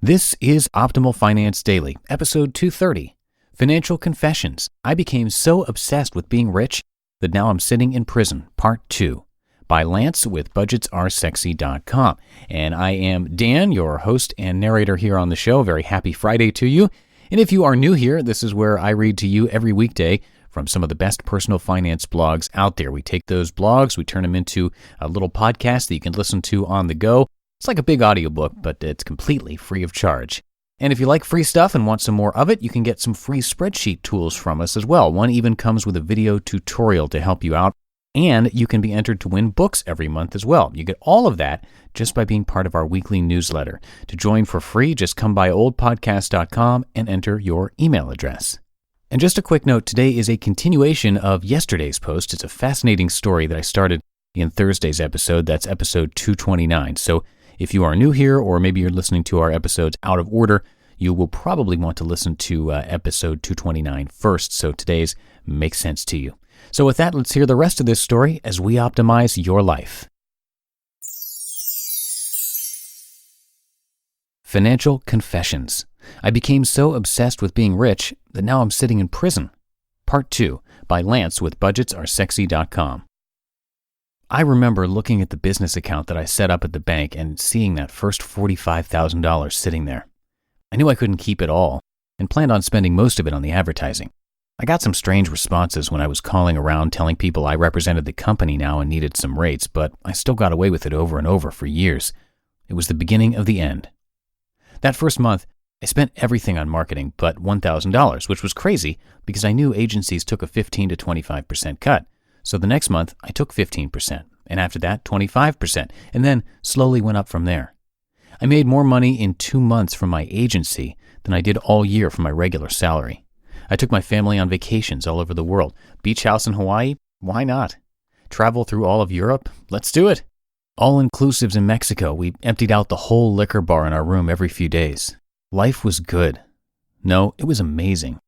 This is Optimal Finance Daily, episode 230, Financial Confessions. I became so obsessed with being rich that now I'm sitting in prison, part 2, by Lance with budgetsaresexy.com. And I am Dan, your host and narrator here on the show. Very happy Friday to you. And if you are new here, this is where I read to you every weekday from some of the best personal finance blogs out there. We take those blogs, we turn them into a little podcast that you can listen to on the go. It's like a big audiobook, but it's completely free of charge. And if you like free stuff and want some more of it, you can get some free spreadsheet tools from us as well. One even comes with a video tutorial to help you out, and you can be entered to win books every month as well. You get all of that just by being part of our weekly newsletter. To join for free, just come by oldpodcast.com and enter your email address. And just a quick note, today is a continuation of yesterday's post. It's a fascinating story that I started in Thursday's episode. That's episode 229. So if you are new here, or maybe you're listening to our episodes out of order, you will probably want to listen to episode 229 first, so today's makes sense to you. So with that, let's hear the rest of this story as we optimize your life. Financial Confessions. I became so obsessed with being rich that now I'm sitting in prison. Part 2, by Lance with budgetsaresexy.com. I remember looking at the business account that I set up at the bank and seeing that first $45,000 sitting there. I knew I couldn't keep it all and planned on spending most of it on the advertising. I got some strange responses when I was calling around telling people I represented the company now and needed some rates, but I still got away with it over and over for years. It was the beginning of the end. That first month, I spent everything on marketing but $1,000, which was crazy because I knew agencies took a 15 to 25% cut. So the next month, I took 15%, and after that, 25%, and then slowly went up from there. I made more money in 2 months from my agency than I did all year from my regular salary. I took my family on vacations all over the world. Beach house in Hawaii? Why not? Travel through all of Europe? Let's do it. All-inclusives in Mexico. We emptied out the whole liquor bar in our room every few days. Life was good. No, it was amazing.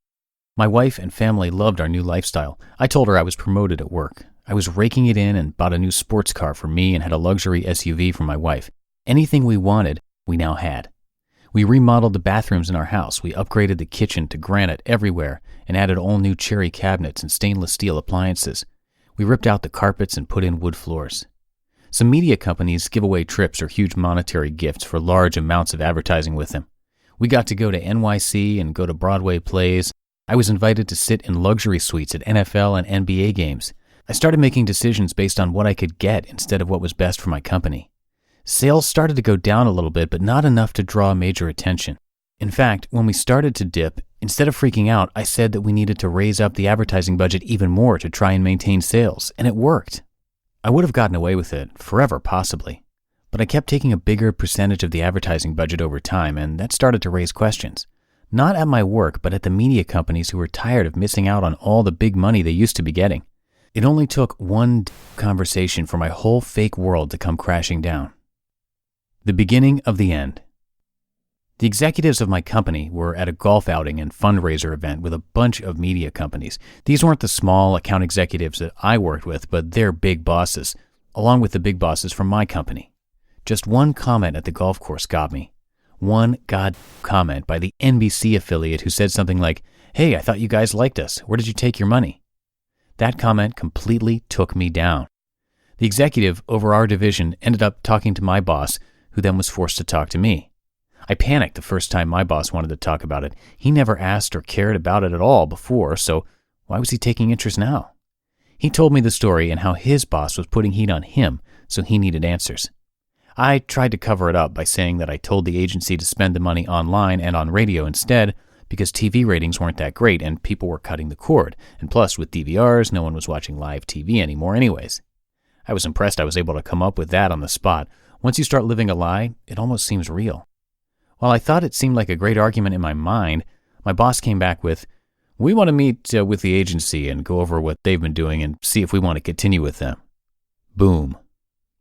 My wife and family loved our new lifestyle. I told her I was promoted at work. I was raking it in and bought a new sports car for me and had a luxury SUV for my wife. Anything we wanted, we now had. We remodeled the bathrooms in our house. We upgraded the kitchen to granite everywhere and added all new cherry cabinets and stainless steel appliances. We ripped out the carpets and put in wood floors. Some media companies give away trips or huge monetary gifts for large amounts of advertising with them. We got to go to NYC and go to Broadway plays. I was invited to sit in luxury suites at NFL and NBA games. I started making decisions based on what I could get instead of what was best for my company. Sales started to go down a little bit, but not enough to draw major attention. In fact, when we started to dip, instead of freaking out, I said that we needed to raise up the advertising budget even more to try and maintain sales, and it worked. I would have gotten away with it forever, possibly, but I kept taking a bigger percentage of the advertising budget over time, and that started to raise questions. Not at my work, but at the media companies who were tired of missing out on all the big money they used to be getting. It only took one conversation for my whole fake world to come crashing down. The beginning of the end. The executives of my company were at a golf outing and fundraiser event with a bunch of media companies. These weren't the small account executives that I worked with, but they're big bosses, along with the big bosses from my company. Just one comment at the golf course got me. One comment by the NBC affiliate who said something like, "Hey, I thought you guys liked us. Where did you take your money?" That comment completely took me down. The executive over our division ended up talking to my boss, who then was forced to talk to me. I panicked the first time my boss wanted to talk about it. He never asked or cared about it at all before, so why was he taking interest now? He told me the story and how his boss was putting heat on him, so he needed answers. I tried to cover it up by saying that I told the agency to spend the money online and on radio instead because TV ratings weren't that great and people were cutting the cord. And plus, with DVRs, no one was watching live TV anymore anyways. I was impressed I was able to come up with that on the spot. Once you start living a lie, it almost seems real. While I thought it seemed like a great argument in my mind, my boss came back with, "We want to meet with the agency and go over what they've been doing and see if we want to continue with them." Boom.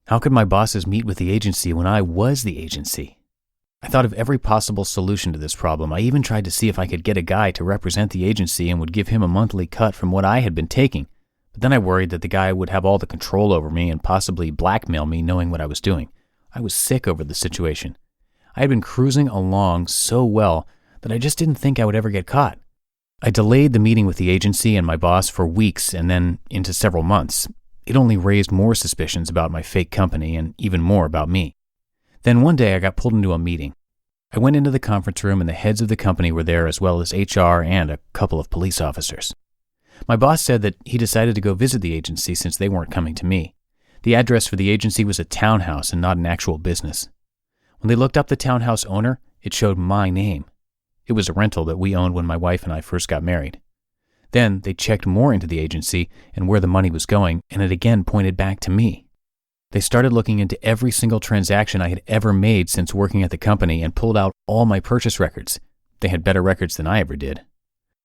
How could my bosses meet with the agency when I was the agency? I thought of every possible solution to this problem. I even tried to see if I could get a guy to represent the agency and would give him a monthly cut from what I had been taking. But then I worried that the guy would have all the control over me and possibly blackmail me knowing what I was doing. I was sick over the situation. I had been cruising along so well that I just didn't think I would ever get caught. I delayed the meeting with the agency and my boss for weeks and then into several months. It only raised more suspicions about my fake company and even more about me. Then one day I got pulled into a meeting. I went into the conference room and the heads of the company were there as well as HR and a couple of police officers. My boss said that he decided to go visit the agency since they weren't coming to me. The address for the agency was a townhouse and not an actual business. When they looked up the townhouse owner, it showed my name. It was a rental that we owned when my wife and I first got married. Then they checked more into the agency and where the money was going, and it again pointed back to me. They started looking into every single transaction I had ever made since working at the company and pulled out all my purchase records. They had better records than I ever did.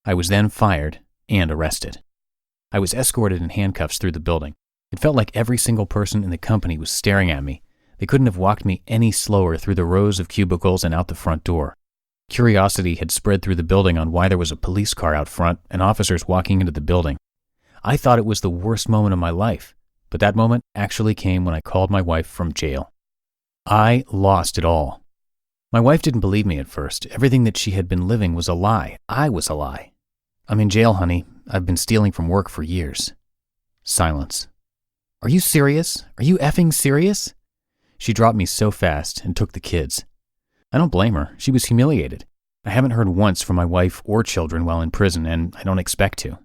I was then fired and arrested. I was escorted in handcuffs through the building. It felt like every single person in the company was staring at me. They couldn't have walked me any slower through the rows of cubicles and out the front door. Curiosity had spread through the building on why there was a police car out front and officers walking into the building. I thought it was the worst moment of my life, but that moment actually came when I called my wife from jail. I lost it all. My wife didn't believe me at first. Everything that she had been living was a lie. I was a lie. "I'm in jail, honey. I've been stealing from work for years." Silence. "Are you serious? Are you effing serious?" She dropped me so fast and took the kids. I don't blame her. She was humiliated. I haven't heard once from my wife or children while in prison, and I don't expect to.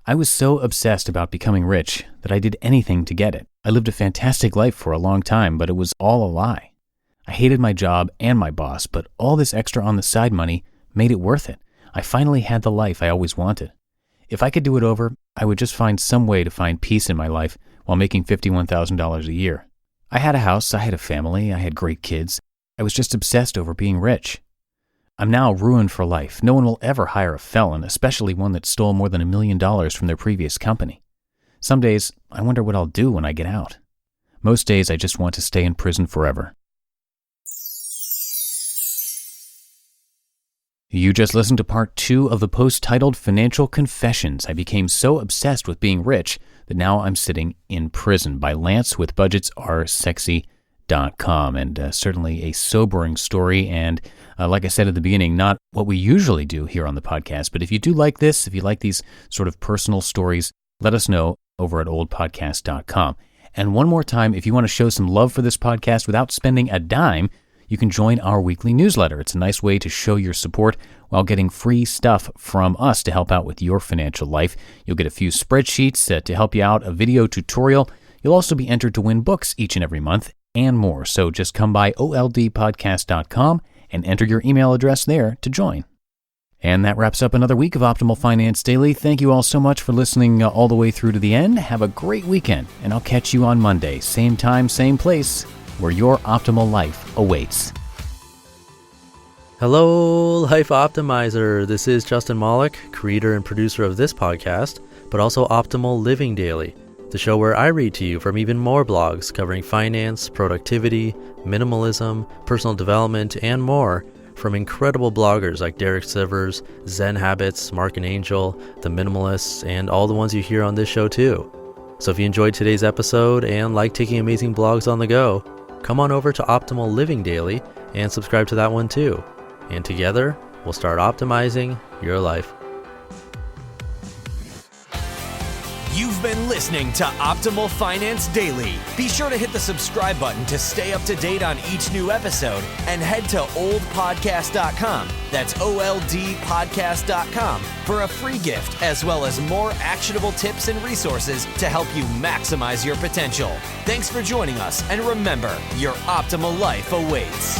I was so obsessed about becoming rich that I did anything to get it. I lived a fantastic life for a long time, but it was all a lie. I hated my job and my boss, but all this extra on the side money made it worth it. I finally had the life I always wanted. If I could do it over, I would just find some way to find peace in my life while making $51,000 a year. I had a house, I had a family, I had great kids. I was just obsessed over being rich. I'm now ruined for life. No one will ever hire a felon, especially one that stole more than $1 million from their previous company. Some days, I wonder what I'll do when I get out. Most days, I just want to stay in prison forever. You just listened to part 2 of the post titled Financial Confessions. I became so obsessed with being rich that now I'm sitting in prison by Lance with budgetsaresexy.com. And certainly a sobering story. And like I said at the beginning, not what we usually do here on the podcast. But if you do like this, if you like these sort of personal stories, let us know over at oldpodcast.com. And one more time, if you want to show some love for this podcast without spending a dime, you can join our weekly newsletter. It's a nice way to show your support while getting free stuff from us to help out with your financial life. You'll get a few spreadsheets to help you out, a video tutorial. You'll also be entered to win books each and every month and more. So just come by oldpodcast.com and enter your email address there to join. And that wraps up another week of Optimal Finance Daily. Thank you all so much for listening all the way through to the end. Have a great weekend, and I'll catch you on Monday, same time, same place, where your optimal life awaits. Hello, Life Optimizer. This is Justin Malik, creator and producer of this podcast, but also Optimal Living Daily, the show where I read to you from even more blogs covering finance, productivity, minimalism, personal development, and more from incredible bloggers like Derek Sivers, Zen Habits, Mark and Angel, The Minimalists, and all the ones you hear on this show too. So if you enjoyed today's episode and like taking amazing blogs on the go, come on over to Optimal Living Daily and subscribe to that one too. And together, we'll start optimizing your life. You've been listening to Optimal Finance Daily. Be sure to hit the subscribe button to stay up to date on each new episode and head to oldpodcast.com. That's oldpodcast.com for a free gift as well as more actionable tips and resources to help you maximize your potential. Thanks for joining us, and remember, your optimal life awaits.